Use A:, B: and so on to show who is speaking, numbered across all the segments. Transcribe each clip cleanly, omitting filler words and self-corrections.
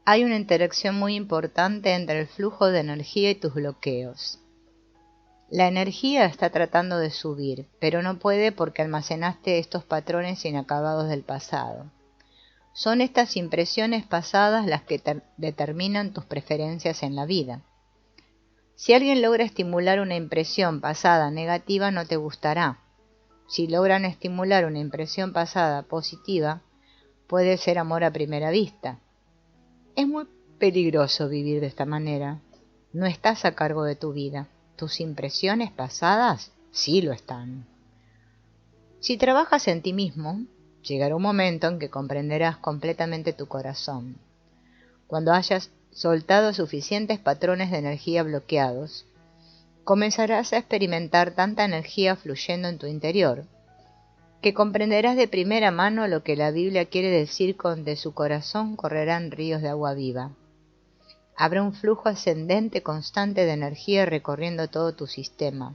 A: Hay una interacción muy importante entre el flujo de energía y tus bloqueos. La energía está tratando de subir, pero no puede porque almacenaste estos patrones inacabados del pasado. Son estas impresiones pasadas las que determinan tus preferencias en la vida. Si alguien logra estimular una impresión pasada negativa, no te gustará. Si logran estimular una impresión pasada positiva, puede ser amor a primera vista. Es muy peligroso vivir de esta manera. No estás a cargo de tu vida. Tus impresiones pasadas sí lo están. Si trabajas en ti mismo, llegará un momento en que comprenderás completamente tu corazón. Cuando hayas soltado suficientes patrones de energía bloqueados, comenzarás a experimentar tanta energía fluyendo en tu interior, que comprenderás de primera mano lo que la Biblia quiere decir con de su corazón correrán ríos de agua viva. Habrá un flujo ascendente constante de energía recorriendo todo tu sistema.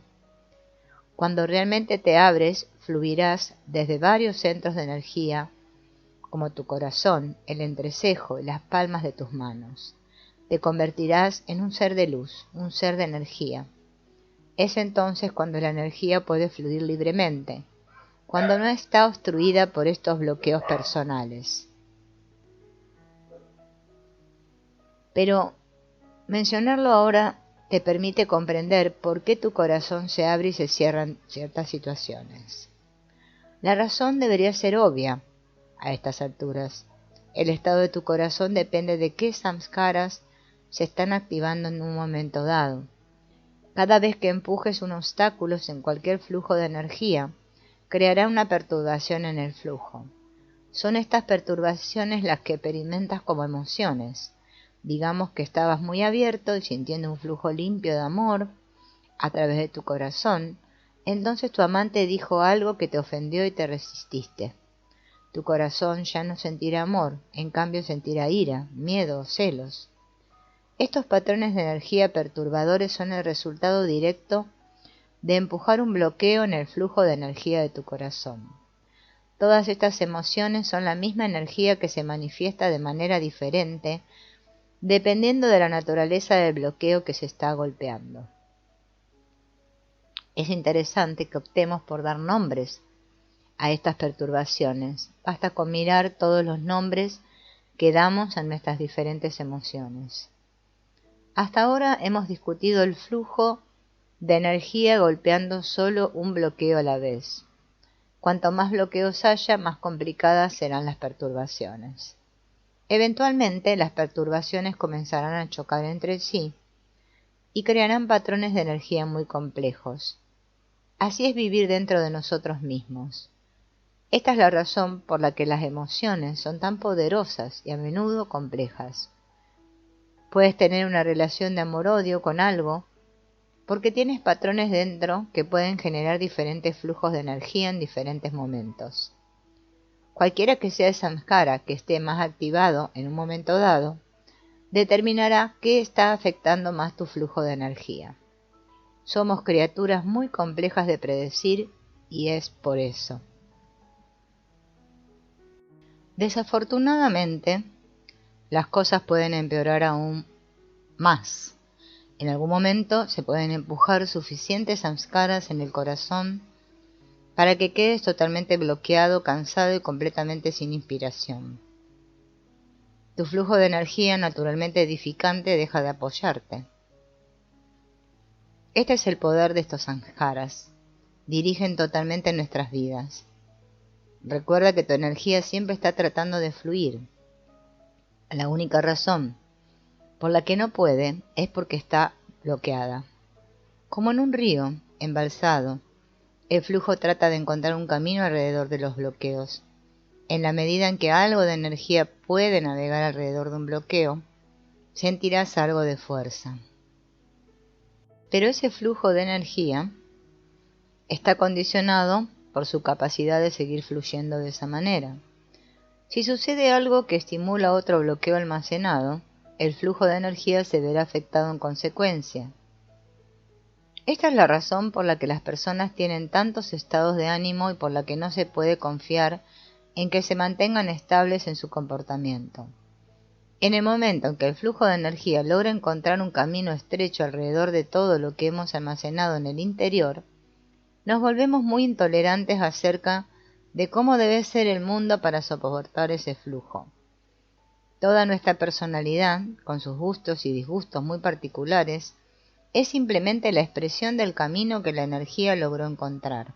A: Cuando realmente te abres, fluirás desde varios centros de energía, como tu corazón, el entrecejo y las palmas de tus manos. Te convertirás en un ser de luz, un ser de energía. Es entonces cuando la energía puede fluir libremente, cuando no está obstruida por estos bloqueos personales. Pero mencionarlo ahora te permite comprender por qué tu corazón se abre y se cierra en ciertas situaciones. La razón debería ser obvia a estas alturas. El estado de tu corazón depende de qué samskaras se están activando en un momento dado. Cada vez que empujes un obstáculo en cualquier flujo de energía, creará una perturbación en el flujo. Son estas perturbaciones las que experimentas como emociones. Digamos que estabas muy abierto y sintiendo un flujo limpio de amor a través de tu corazón, entonces tu amante dijo algo que te ofendió y te resististe. Tu corazón ya no sentirá amor, en cambio sentirá ira, miedo o celos. Estos patrones de energía perturbadores son el resultado directo de empujar un bloqueo en el flujo de energía de tu corazón. Todas estas emociones son la misma energía que se manifiesta de manera diferente dependiendo de la naturaleza del bloqueo que se está golpeando. Es interesante que optemos por dar nombres a estas perturbaciones. Basta con mirar todos los nombres que damos a nuestras diferentes emociones. Hasta ahora hemos discutido el flujo de energía golpeando solo un bloqueo a la vez. Cuanto más bloqueos haya, más complicadas serán las perturbaciones. Eventualmente, las perturbaciones comenzarán a chocar entre sí y crearán patrones de energía muy complejos. Así es vivir dentro de nosotros mismos. Esta es la razón por la que las emociones son tan poderosas y a menudo complejas. Puedes tener una relación de amor-odio con algo porque tienes patrones dentro que pueden generar diferentes flujos de energía en diferentes momentos. Cualquiera que sea el samskara que esté más activado en un momento dado, determinará qué está afectando más tu flujo de energía. Somos criaturas muy complejas de predecir y es por eso. Desafortunadamente, las cosas pueden empeorar aún más. En algún momento se pueden empujar suficientes samskaras en el corazón para que quedes totalmente bloqueado, cansado y completamente sin inspiración. Tu flujo de energía naturalmente edificante deja de apoyarte. Este es el poder de estos samskaras. Dirigen totalmente nuestras vidas. Recuerda que tu energía siempre está tratando de fluir. La única razón por la que no puede es porque está bloqueada. Como en un río embalsado, el flujo trata de encontrar un camino alrededor de los bloqueos. En la medida en que algo de energía puede navegar alrededor de un bloqueo, sentirás algo de fuerza. Pero ese flujo de energía está condicionado por su capacidad de seguir fluyendo de esa manera. Si sucede algo que estimula otro bloqueo almacenado, el flujo de energía se verá afectado en consecuencia. Esta es la razón por la que las personas tienen tantos estados de ánimo y por la que no se puede confiar en que se mantengan estables en su comportamiento. En el momento en que el flujo de energía logra encontrar un camino estrecho alrededor de todo lo que hemos almacenado en el interior, nos volvemos muy intolerantes acerca de cómo debe ser el mundo para soportar ese flujo. Toda nuestra personalidad, con sus gustos y disgustos muy particulares, es simplemente la expresión del camino que la energía logró encontrar.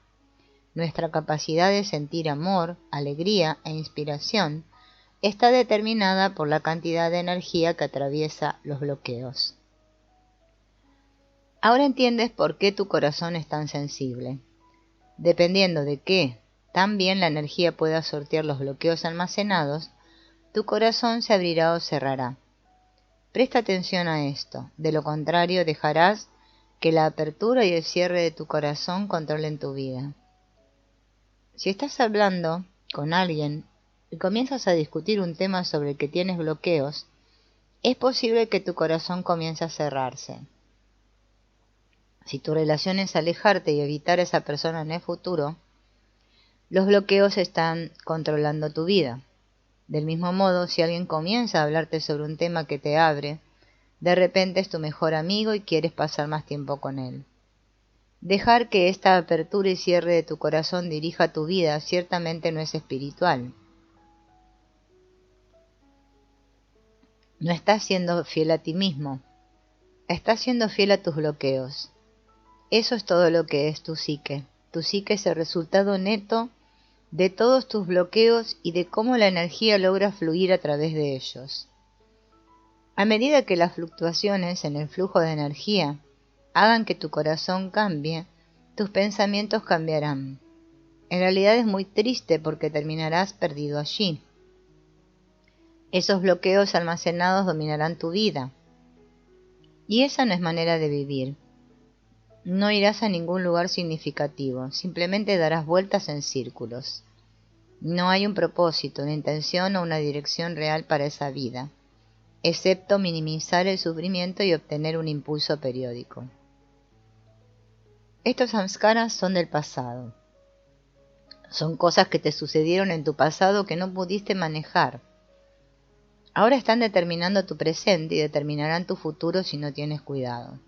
A: Nuestra capacidad de sentir amor, alegría e inspiración está determinada por la cantidad de energía que atraviesa los bloqueos. Ahora entiendes por qué tu corazón es tan sensible. Dependiendo de qué tan bien la energía pueda sortear los bloqueos almacenados, tu corazón se abrirá o cerrará. Presta atención a esto, de lo contrario dejarás que la apertura y el cierre de tu corazón controlen tu vida. Si estás hablando con alguien y comienzas a discutir un tema sobre el que tienes bloqueos, es posible que tu corazón comience a cerrarse. Si tu relación es alejarte y evitar a esa persona en el futuro, los bloqueos están controlando tu vida. Del mismo modo, si alguien comienza a hablarte sobre un tema que te abre, de repente es tu mejor amigo y quieres pasar más tiempo con él. Dejar que esta apertura y cierre de tu corazón dirija tu vida ciertamente no es espiritual. No estás siendo fiel a ti mismo. Estás siendo fiel a tus bloqueos. Eso es todo lo que es tu psique. Tu psique es el resultado neto de todos tus bloqueos y de cómo la energía logra fluir a través de ellos. A medida que las fluctuaciones en el flujo de energía hagan que tu corazón cambie, tus pensamientos cambiarán. En realidad es muy triste porque terminarás perdido allí. Esos bloqueos almacenados dominarán tu vida. Y esa no es manera de vivir. No irás a ningún lugar significativo, simplemente darás vueltas en círculos. No hay un propósito, una intención o una dirección real para esa vida, excepto minimizar el sufrimiento y obtener un impulso periódico. Estos samskaras son del pasado. Son cosas que te sucedieron en tu pasado que no pudiste manejar. Ahora están determinando tu presente y determinarán tu futuro si no tienes cuidado.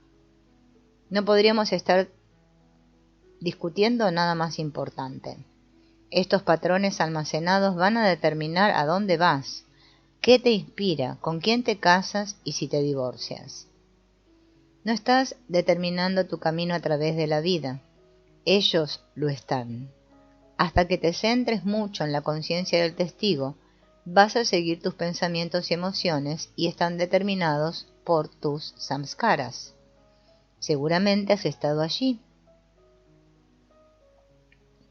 A: No podríamos estar discutiendo nada más importante. Estos patrones almacenados van a determinar a dónde vas, qué te inspira, con quién te casas y si te divorcias. No estás determinando tu camino a través de la vida. Ellos lo están. Hasta que te centres mucho en la conciencia del testigo, vas a seguir tus pensamientos y emociones y están determinados por tus samskaras. Seguramente has estado allí.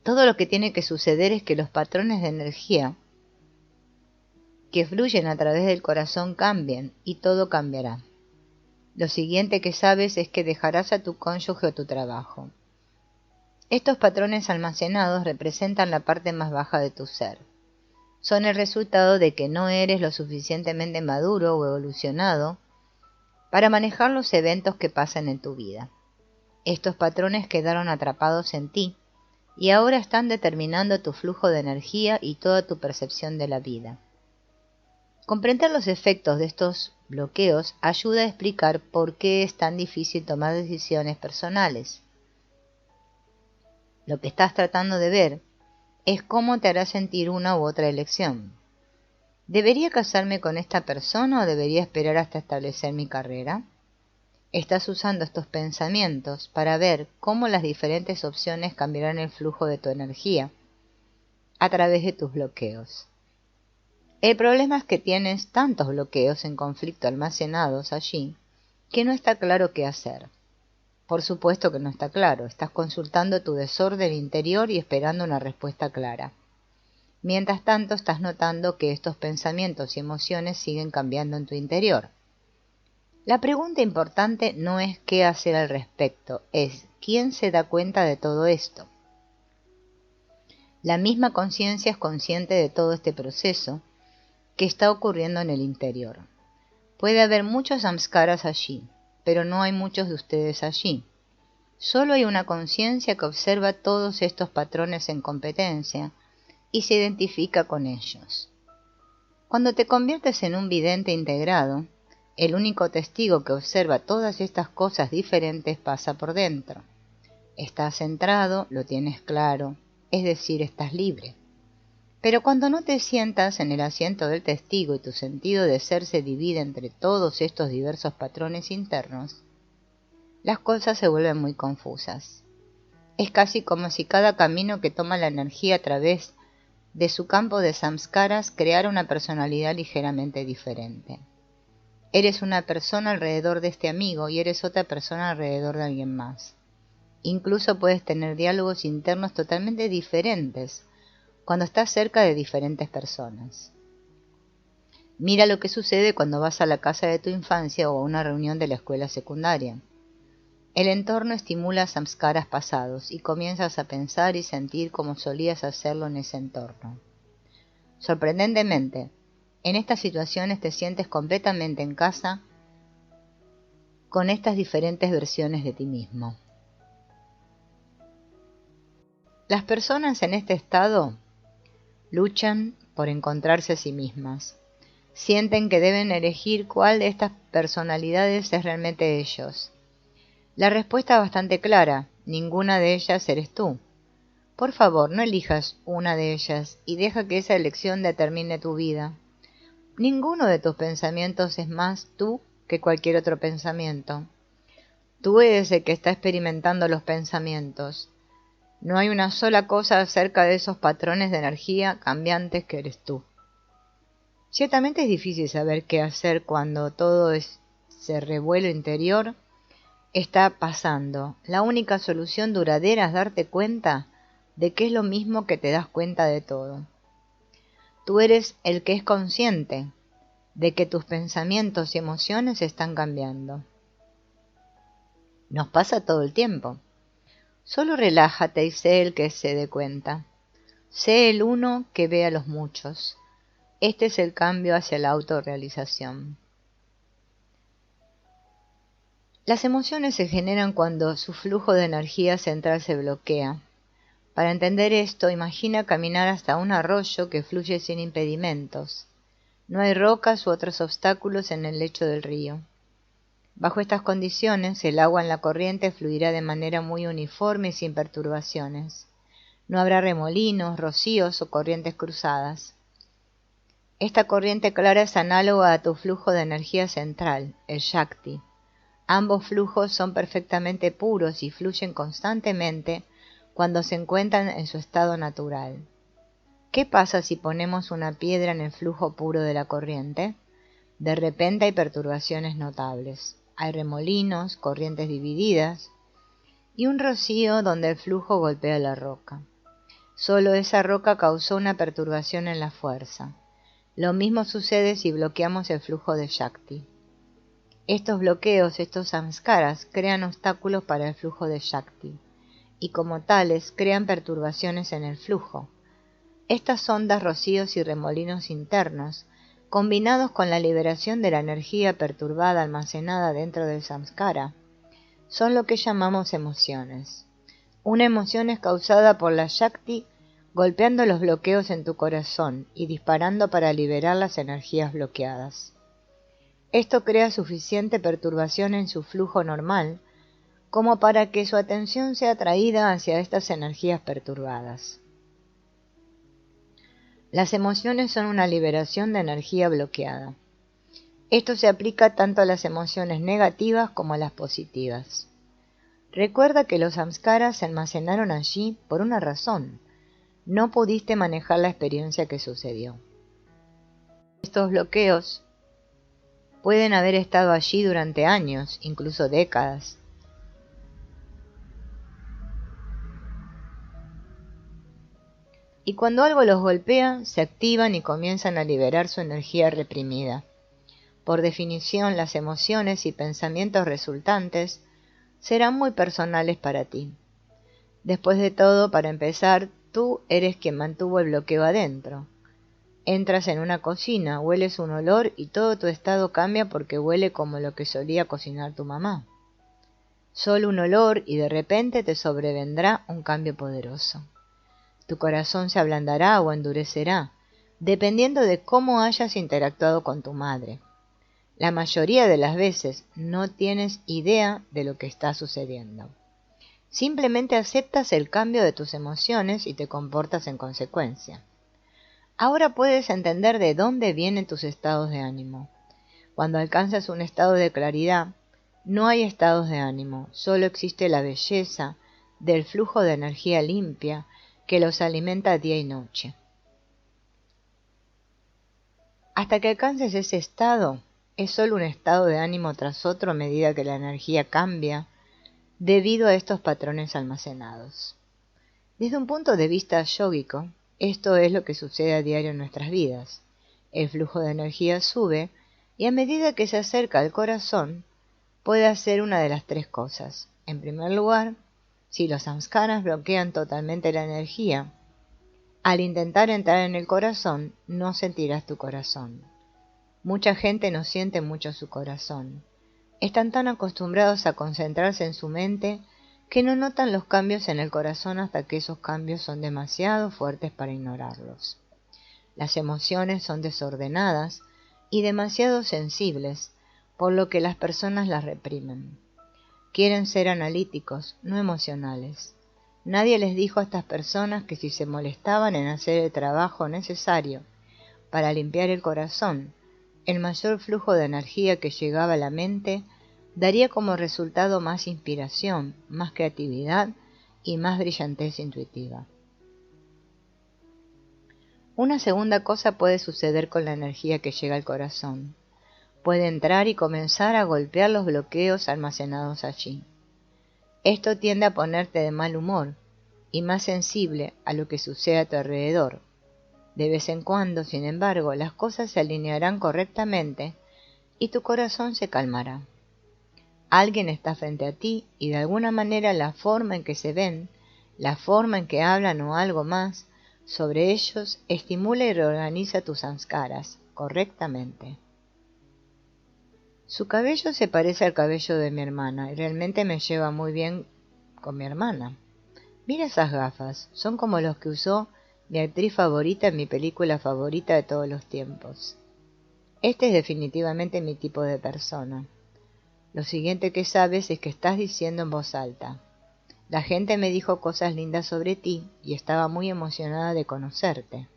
A: Todo lo que tiene que suceder es que los patrones de energía que fluyen a través del corazón cambien y todo cambiará. Lo siguiente que sabes es que dejarás a tu cónyuge o tu trabajo. Estos patrones almacenados representan la parte más baja de tu ser. Son el resultado de que no eres lo suficientemente maduro o evolucionado para manejar los eventos que pasan en tu vida. Estos patrones quedaron atrapados en ti y ahora están determinando tu flujo de energía y toda tu percepción de la vida. Comprender los efectos de estos bloqueos ayuda a explicar por qué es tan difícil tomar decisiones personales. Lo que estás tratando de ver es cómo te hará sentir una u otra elección. ¿Debería casarme con esta persona o debería esperar hasta establecer mi carrera? Estás usando estos pensamientos para ver cómo las diferentes opciones cambiarán el flujo de tu energía a través de tus bloqueos. El problema es que tienes tantos bloqueos en conflicto almacenados allí que no está claro qué hacer. Por supuesto que no está claro, estás consultando tu desorden interior y esperando una respuesta clara. Mientras tanto, estás notando que estos pensamientos y emociones siguen cambiando en tu interior. La pregunta importante no es qué hacer al respecto, es quién se da cuenta de todo esto. La misma conciencia es consciente de todo este proceso que está ocurriendo en el interior. Puede haber muchos samskaras allí, pero no hay muchos de ustedes allí. Solo hay una conciencia que observa todos estos patrones en competencia y se identifica con ellos. Cuando te conviertes en un vidente integrado, el único testigo que observa todas estas cosas diferentes pasa por dentro. Estás centrado, lo tienes claro, es decir, estás libre. Pero cuando no te sientas en el asiento del testigo y tu sentido de ser se divide entre todos estos diversos patrones internos, las cosas se vuelven muy confusas. Es casi como si cada camino que toma la energía a través de su campo de samskaras creara una personalidad ligeramente diferente. Eres una persona alrededor de este amigo y eres otra persona alrededor de alguien más. Incluso puedes tener diálogos internos totalmente diferentes cuando estás cerca de diferentes personas. Mira lo que sucede cuando vas a la casa de tu infancia o a una reunión de la escuela secundaria. El entorno estimula samskaras pasados y comienzas a pensar y sentir como solías hacerlo en ese entorno. Sorprendentemente, en estas situaciones te sientes completamente en casa con estas diferentes versiones de ti mismo. Las personas en este estado luchan por encontrarse a sí mismas. Sienten que deben elegir cuál de estas personalidades es realmente ellos. La respuesta es bastante clara, ninguna de ellas eres tú. Por favor, no elijas una de ellas y deja que esa elección determine tu vida. Ninguno de tus pensamientos es más tú que cualquier otro pensamiento. Tú eres el que está experimentando los pensamientos. No hay una sola cosa acerca de esos patrones de energía cambiantes que eres tú. Ciertamente es difícil saber qué hacer cuando todo ese revuelo interior está pasando. La única solución duradera es darte cuenta de que es lo mismo que te das cuenta de todo. Tú eres el que es consciente de que tus pensamientos y emociones están cambiando. Nos pasa todo el tiempo. Solo relájate y sé el que se dé cuenta. Sé el uno que ve a los muchos. Este es el cambio hacia la autorrealización. Las emociones se generan cuando su flujo de energía central se bloquea. Para entender esto, imagina caminar hasta un arroyo que fluye sin impedimentos. No hay rocas u otros obstáculos en el lecho del río. Bajo estas condiciones, el agua en la corriente fluirá de manera muy uniforme y sin perturbaciones. No habrá remolinos, rocíos o corrientes cruzadas. Esta corriente clara es análoga a tu flujo de energía central, el Shakti. Ambos flujos son perfectamente puros y fluyen constantemente cuando se encuentran en su estado natural. ¿Qué pasa si ponemos una piedra en el flujo puro de la corriente? De repente hay perturbaciones notables. Hay remolinos, corrientes divididas y un rocío donde el flujo golpea la roca. Solo esa roca causó una perturbación en la fuerza. Lo mismo sucede si bloqueamos el flujo de Shakti. Estos bloqueos, estos samskaras, crean obstáculos para el flujo de Shakti y como tales crean perturbaciones en el flujo. Estas ondas, rocíos y remolinos internos, combinados con la liberación de la energía perturbada almacenada dentro del samskara, son lo que llamamos emociones. Una emoción es causada por la Shakti golpeando los bloqueos en tu corazón y disparando para liberar las energías bloqueadas. Esto crea suficiente perturbación en su flujo normal como para que su atención sea atraída hacia estas energías perturbadas. Las emociones son una liberación de energía bloqueada. Esto se aplica tanto a las emociones negativas como a las positivas. Recuerda que los samskaras se almacenaron allí por una razón. No pudiste manejar la experiencia que sucedió. Estos bloqueos pueden haber estado allí durante años, incluso décadas. Y cuando algo los golpea, se activan y comienzan a liberar su energía reprimida. Por definición, las emociones y pensamientos resultantes serán muy personales para ti. Después de todo, para empezar, tú eres quien mantuvo el bloqueo adentro. Entras en una cocina, hueles un olor y todo tu estado cambia porque huele como lo que solía cocinar tu mamá. Solo un olor y de repente te sobrevendrá un cambio poderoso. Tu corazón se ablandará o endurecerá, dependiendo de cómo hayas interactuado con tu madre. La mayoría de las veces no tienes idea de lo que está sucediendo. Simplemente aceptas el cambio de tus emociones y te comportas en consecuencia. Ahora puedes entender de dónde vienen tus estados de ánimo. Cuando alcanzas un estado de claridad, no hay estados de ánimo, solo existe la belleza del flujo de energía limpia que los alimenta día y noche. Hasta que alcances ese estado, es solo un estado de ánimo tras otro a medida que la energía cambia debido a estos patrones almacenados. Desde un punto de vista yógico, esto es lo que sucede a diario en nuestras vidas. El flujo de energía sube y a medida que se acerca al corazón, puede hacer una de las tres cosas. En primer lugar, si los samskaras bloquean totalmente la energía, al intentar entrar en el corazón, no sentirás tu corazón. Mucha gente no siente mucho su corazón. Están tan acostumbrados a concentrarse en su mente que no notan los cambios en el corazón hasta que esos cambios son demasiado fuertes para ignorarlos. Las emociones son desordenadas y demasiado sensibles, por lo que las personas las reprimen. Quieren ser analíticos, no emocionales. Nadie les dijo a estas personas que si se molestaban en hacer el trabajo necesario para limpiar el corazón, el mayor flujo de energía que llegaba a la mente daría como resultado más inspiración, más creatividad y más brillantez intuitiva. Una segunda cosa puede suceder con la energía que llega al corazón. Puede entrar y comenzar a golpear los bloqueos almacenados allí. Esto tiende a ponerte de mal humor y más sensible a lo que sucede a tu alrededor. De vez en cuando, sin embargo, las cosas se alinearán correctamente y tu corazón se calmará. Alguien está frente a ti y de alguna manera la forma en que se ven, la forma en que hablan o algo más sobre ellos estimula y reorganiza tus samskaras correctamente. Su cabello se parece al cabello de mi hermana y realmente me lleva muy bien con mi hermana. Mira esas gafas, son como los que usó mi actriz favorita en mi película favorita de todos los tiempos. Este es definitivamente mi tipo de persona. Lo siguiente que sabes es que estás diciendo en voz alta. La gente me dijo cosas lindas sobre ti y estaba muy emocionada de conocerte.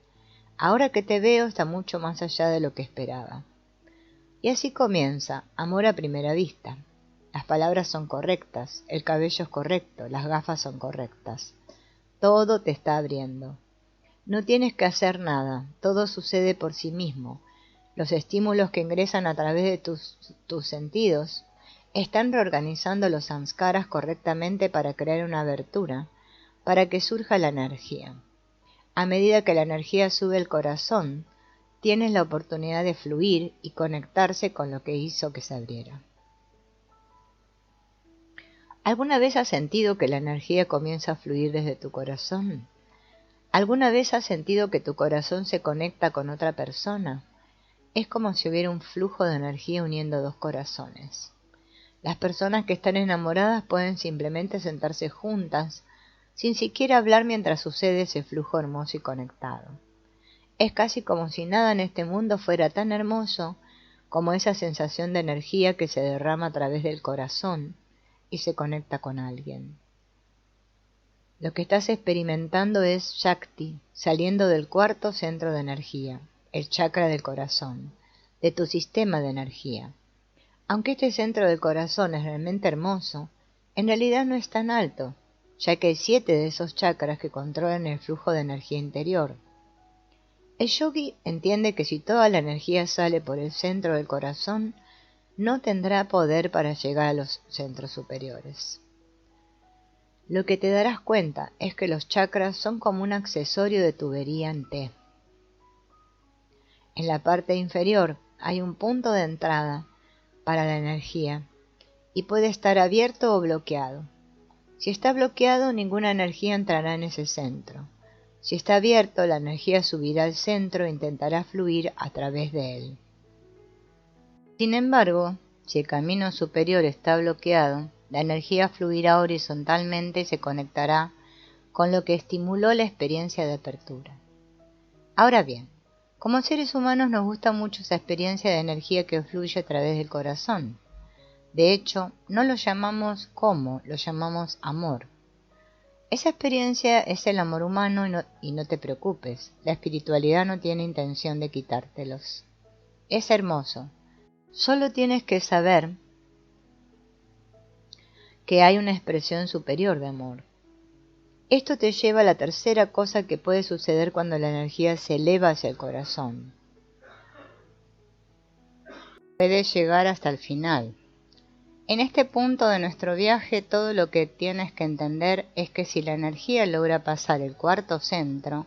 A: Ahora que te veo está mucho más allá de lo que esperaba. Y así comienza, amor a primera vista. Las palabras son correctas, el cabello es correcto, las gafas son correctas. Todo te está abriendo. No tienes que hacer nada, todo sucede por sí mismo. Los estímulos que ingresan a través de tus sentidos están reorganizando los samskaras correctamente para crear una abertura, para que surja la energía. A medida que la energía sube al corazón, tienes la oportunidad de fluir y conectarse con lo que hizo que se abriera. ¿Alguna vez has sentido que la energía comienza a fluir desde tu corazón? ¿Alguna vez has sentido que tu corazón se conecta con otra persona? Es como si hubiera un flujo de energía uniendo dos corazones. Las personas que están enamoradas pueden simplemente sentarse juntas, sin siquiera hablar mientras sucede ese flujo hermoso y conectado. Es casi como si nada en este mundo fuera tan hermoso como esa sensación de energía que se derrama a través del corazón y se conecta con alguien. Lo que estás experimentando es Shakti, saliendo del cuarto centro de energía, el chakra del corazón, de tu sistema de energía. Aunque este centro del corazón es realmente hermoso, en realidad no es tan alto, ya que hay 7 de esos chakras que controlan el flujo de energía interior. El yogi entiende que si toda la energía sale por el centro del corazón, no tendrá poder para llegar a los centros superiores. Lo que te darás cuenta es que los chakras son como un accesorio de tubería en T. En la parte inferior hay un punto de entrada para la energía y puede estar abierto o bloqueado. Si está bloqueado, ninguna energía entrará en ese centro. Si está abierto, la energía subirá al centro e intentará fluir a través de él. Sin embargo, si el camino superior está bloqueado, la energía fluirá horizontalmente y se conectará con lo que estimuló la experiencia de apertura. Ahora bien, Como seres humanos nos gusta mucho esa experiencia de energía que fluye a través del corazón. De hecho, no lo llamamos como, lo llamamos amor. Esa experiencia es el amor humano y no te preocupes, la espiritualidad no tiene intención de quitártelos. Es hermoso, solo tienes que saber que hay una expresión superior de amor. Esto te lleva a la tercera cosa que puede suceder cuando la energía se eleva hacia el corazón. Puede llegar hasta el final. En este punto de nuestro viaje, todo lo que tienes que entender es que si la energía logra pasar el cuarto centro,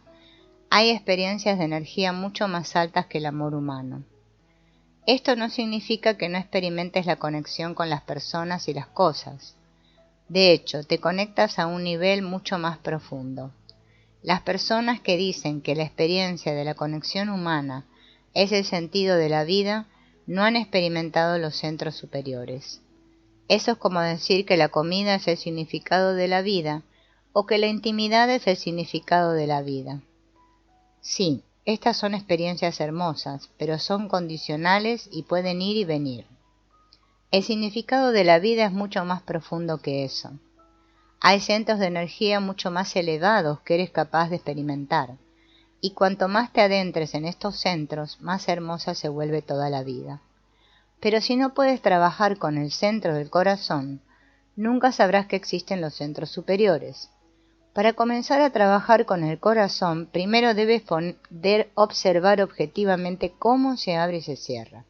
A: hay experiencias de energía mucho más altas que el amor humano. Esto no significa que no experimentes la conexión con las personas y las cosas. De hecho, te conectas a un nivel mucho más profundo. Las personas que dicen que la experiencia de la conexión humana es el sentido de la vida, no han experimentado los centros superiores. Eso es como decir que la comida es el significado de la vida o que la intimidad es el significado de la vida. Sí, estas son experiencias hermosas, pero son condicionales y pueden ir y venir. El significado de la vida es mucho más profundo que eso. Hay centros de energía mucho más elevados que eres capaz de experimentar, y cuanto más te adentres en estos centros, más hermosa se vuelve toda la vida. Pero si no puedes trabajar con el centro del corazón, nunca sabrás que existen los centros superiores. Para comenzar a trabajar con el corazón, primero debes poder observar objetivamente cómo se abre y se cierra.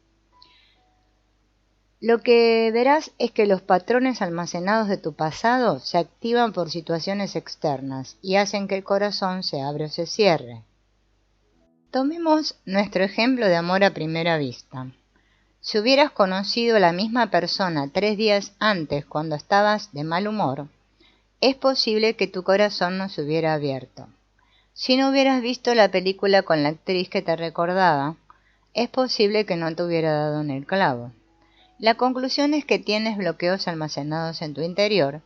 A: Lo que verás es que los patrones almacenados de tu pasado se activan por situaciones externas y hacen que el corazón se abra o se cierre. Tomemos nuestro ejemplo de amor a primera vista. Si hubieras conocido a la misma persona 3 días antes cuando estabas de mal humor, es posible que tu corazón no se hubiera abierto. Si no hubieras visto la película con la actriz que te recordaba, es posible que no te hubiera dado en el clavo. La conclusión es que tienes bloqueos almacenados en tu interior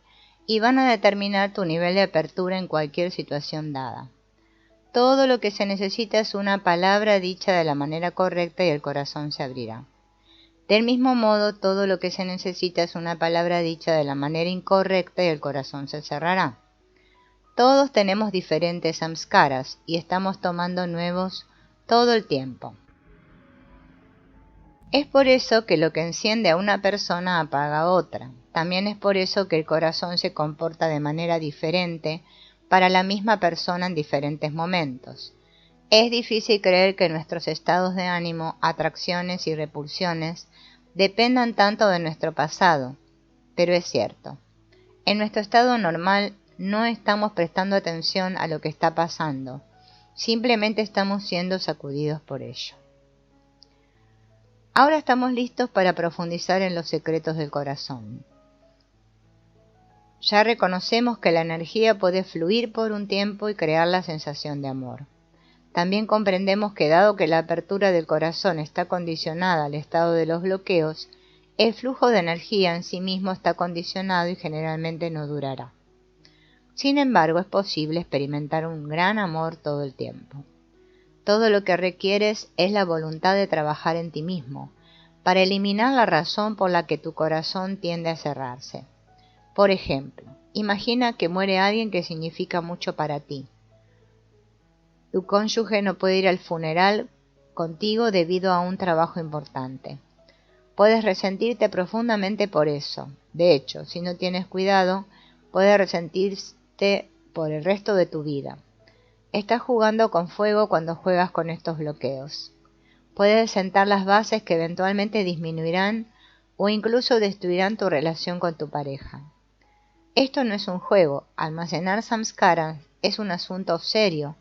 A: y van a determinar tu nivel de apertura en cualquier situación dada. Todo lo que se necesita es una palabra dicha de la manera correcta y el corazón se abrirá. Del mismo modo, todo lo que se necesita es una palabra dicha de la manera incorrecta y el corazón se cerrará. Todos tenemos diferentes samskaras y estamos tomando nuevos todo el tiempo. Es por eso que lo que enciende a una persona apaga a otra. También es por eso que el corazón se comporta de manera diferente para la misma persona en diferentes momentos. Es difícil creer que nuestros estados de ánimo, atracciones y repulsiones dependan tanto de nuestro pasado, pero es cierto. En nuestro estado normal no estamos prestando atención a lo que está pasando, simplemente estamos siendo sacudidos por ello. Ahora estamos listos para profundizar en los secretos del corazón. Ya reconocemos que la energía puede fluir por un tiempo y crear la sensación de amor. También comprendemos que dado que la apertura del corazón está condicionada al estado de los bloqueos, el flujo de energía en sí mismo está condicionado y generalmente no durará. Sin embargo, es posible experimentar un gran amor todo el tiempo. Todo lo que requieres es la voluntad de trabajar en ti mismo, para eliminar la razón por la que tu corazón tiende a cerrarse. Por ejemplo, imagina que muere alguien que significa mucho para ti. Tu cónyuge no puede ir al funeral contigo debido a un trabajo importante. Puedes resentirte profundamente por eso. De hecho, si no tienes cuidado, puedes resentirte por el resto de tu vida. Estás jugando con fuego cuando juegas con estos bloqueos. Puedes sentar las bases que eventualmente disminuirán o incluso destruirán tu relación con tu pareja. Esto no es un juego. Almacenar samskaras es un asunto serio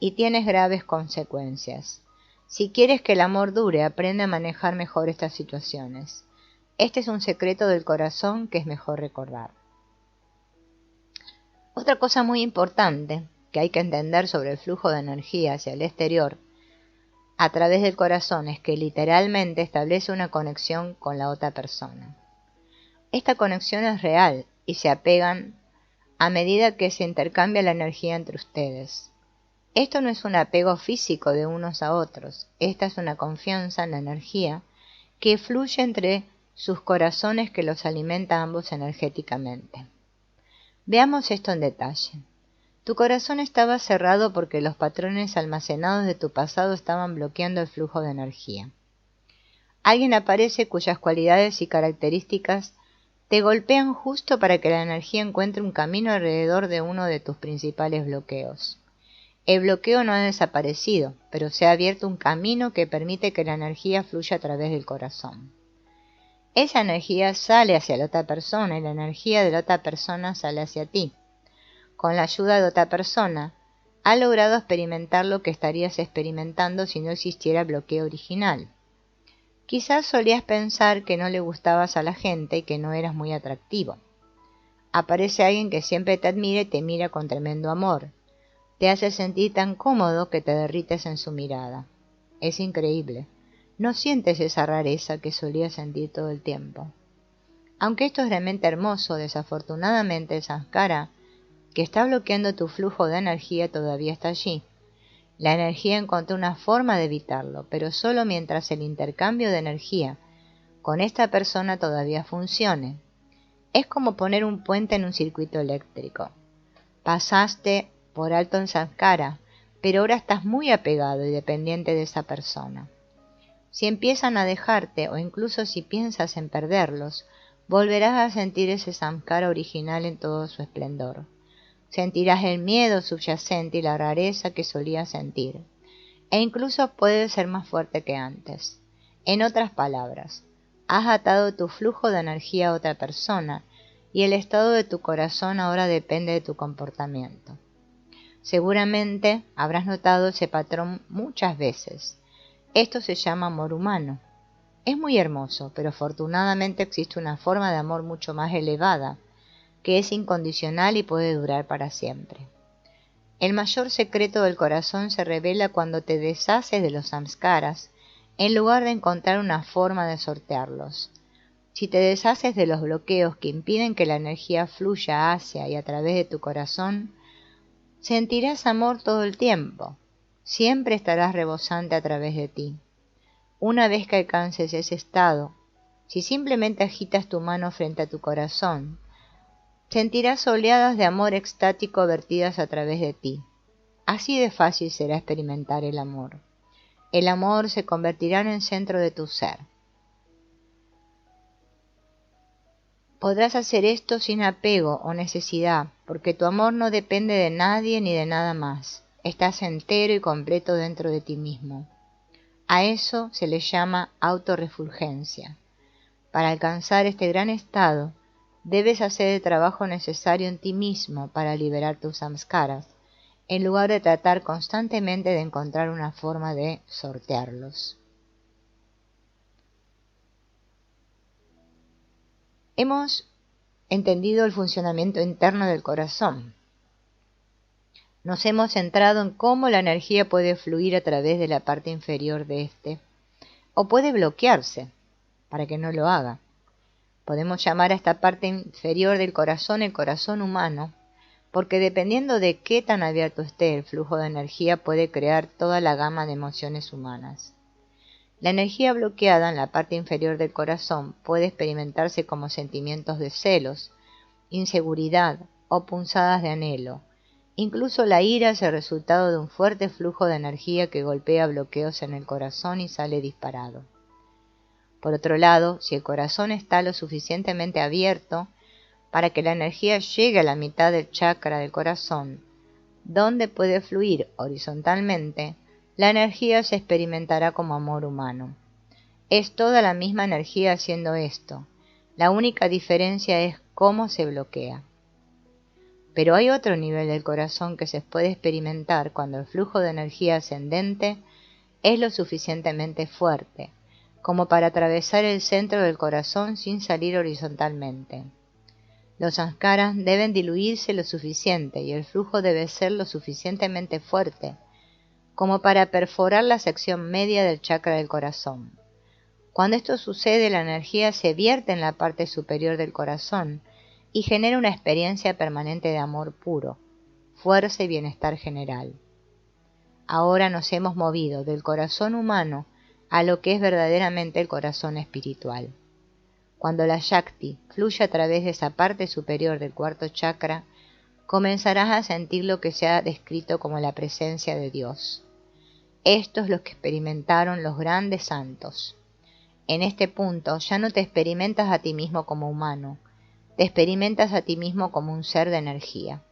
A: y tienes graves consecuencias. Si quieres que el amor dure, aprende a manejar mejor estas situaciones. Este es un secreto del corazón que es mejor recordar. Otra cosa muy importante que hay que entender sobre el flujo de energía hacia el exterior a través del corazón es que literalmente establece una conexión con la otra persona. Esta conexión es real y se apegan a medida que se intercambia la energía entre ustedes. Esto no es un apego físico de unos a otros, esta es una confianza en la energía que fluye entre sus corazones que los alimenta a ambos energéticamente. Veamos esto en detalle. Tu corazón estaba cerrado porque los patrones almacenados de tu pasado estaban bloqueando el flujo de energía. Alguien aparece cuyas cualidades y características te golpean justo para que la energía encuentre un camino alrededor de uno de tus principales bloqueos. El bloqueo no ha desaparecido, pero se ha abierto un camino que permite que la energía fluya a través del corazón. Esa energía sale hacia la otra persona y la energía de la otra persona sale hacia ti. Con la ayuda de otra persona, has logrado experimentar lo que estarías experimentando si no existiera el bloqueo original. Quizás solías pensar que no le gustabas a la gente y que no eras muy atractivo. Aparece alguien que siempre te admira y te mira con tremendo amor. Te hace sentir tan cómodo que te derrites en su mirada. Es increíble. No sientes esa rareza que solías sentir todo el tiempo. Aunque esto es realmente hermoso, desafortunadamente el samskara que está bloqueando tu flujo de energía todavía está allí. La energía encontró una forma de evitarlo, pero solo mientras el intercambio de energía con esta persona todavía funcione. Es como poner un puente en un circuito eléctrico. Pasaste por alto en samskara, pero ahora estás muy apegado y dependiente de esa persona. Si empiezan a dejarte o incluso si piensas en perderlos, volverás a sentir ese samskara original en todo su esplendor. Sentirás el miedo subyacente y la rareza que solías sentir, e incluso puede ser más fuerte que antes. En otras palabras, has atado tu flujo de energía a otra persona y el estado de tu corazón ahora depende de tu comportamiento. Seguramente habrás notado ese patrón muchas veces. Esto se llama amor humano. Es muy hermoso, pero afortunadamente existe una forma de amor mucho más elevada, que es incondicional y puede durar para siempre. El mayor secreto del corazón se revela cuando te deshaces de los samskaras, en lugar de encontrar una forma de sortearlos. Si te deshaces de los bloqueos que impiden que la energía fluya hacia y a través de tu corazón, sentirás amor todo el tiempo. Siempre estarás rebosante a través de ti. Una vez que alcances ese estado, si simplemente agitas tu mano frente a tu corazón, sentirás oleadas de amor extático vertidas a través de ti. Así de fácil será experimentar el amor. El amor se convertirá en el centro de tu ser. Podrás hacer esto sin apego o necesidad, porque tu amor no depende de nadie ni de nada más. Estás entero y completo dentro de ti mismo. A eso se le llama autorrefulgencia. Para alcanzar este gran estado, debes hacer el trabajo necesario en ti mismo para liberar tus samskaras, en lugar de tratar constantemente de encontrar una forma de sortearlos. Hemos entendido el funcionamiento interno del corazón. Nos hemos centrado en cómo la energía puede fluir a través de la parte inferior de este, o puede bloquearse para que no lo haga. Podemos llamar a esta parte inferior del corazón el corazón humano, porque dependiendo de qué tan abierto esté el flujo de energía puede crear toda la gama de emociones humanas. La energía bloqueada en la parte inferior del corazón puede experimentarse como sentimientos de celos, inseguridad o punzadas de anhelo. Incluso la ira es el resultado de un fuerte flujo de energía que golpea bloqueos en el corazón y sale disparado. Por otro lado, si el corazón está lo suficientemente abierto para que la energía llegue a la mitad del chakra del corazón, donde puede fluir horizontalmente, la energía se experimentará como amor humano. Es toda la misma energía haciendo esto. La única diferencia es cómo se bloquea. Pero hay otro nivel del corazón que se puede experimentar cuando el flujo de energía ascendente es lo suficientemente fuerte, como para atravesar el centro del corazón sin salir horizontalmente. Los samskaras deben diluirse lo suficiente y el flujo debe ser lo suficientemente fuerte, como para perforar la sección media del chakra del corazón. Cuando esto sucede, la energía se vierte en la parte superior del corazón y genera una experiencia permanente de amor puro, fuerza y bienestar general. ahora nos hemos movido del corazón humano a lo que es verdaderamente el corazón espiritual. Cuando la Shakti fluye a través de esa parte superior del cuarto chakra, comenzarás a sentir lo que se ha descrito como la presencia de Dios. Esto es lo que experimentaron los grandes santos. En este punto ya no te experimentas a ti mismo como humano, te experimentas a ti mismo como un ser de energía.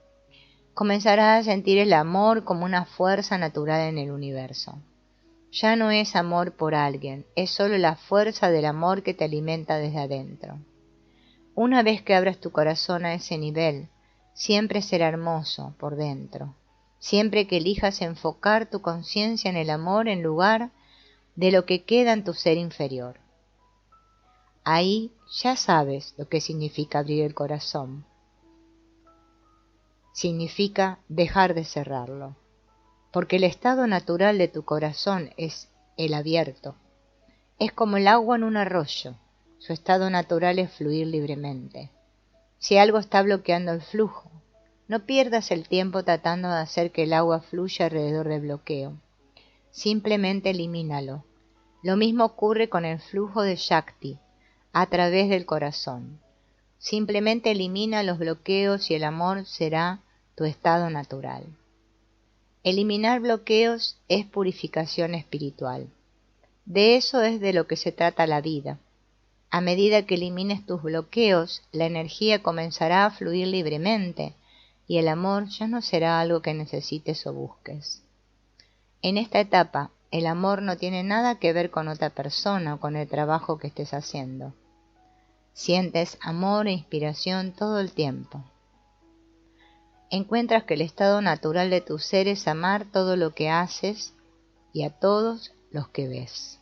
A: Comenzarás a sentir el amor como una fuerza natural en el universo. Ya no es amor por alguien, es solo la fuerza del amor que te alimenta desde adentro. Una vez que abras tu corazón a ese nivel, siempre será hermoso por dentro, siempre que elijas enfocar tu conciencia en el amor en lugar de lo que queda en tu ser inferior. Ahí ya sabes lo que significa abrir el corazón. Significa dejar de cerrarlo, porque el estado natural de tu corazón es el abierto. Es como el agua en un arroyo, su estado natural es fluir libremente. Si algo está bloqueando el flujo, no pierdas el tiempo tratando de hacer que el agua fluya alrededor del bloqueo. Simplemente elimínalo. Lo mismo ocurre con el flujo de Shakti a través del corazón. Simplemente elimina los bloqueos y el amor será tu estado natural. Eliminar bloqueos es purificación espiritual. De eso es de lo que se trata la vida. A medida que elimines tus bloqueos, la energía comenzará a fluir libremente y el amor ya no será algo que necesites o busques. En esta etapa, el amor no tiene nada que ver con otra persona o con el trabajo que estés haciendo. Sientes amor e inspiración todo el tiempo. Encuentras que el estado natural de tu ser es amar todo lo que haces y a todos los que ves.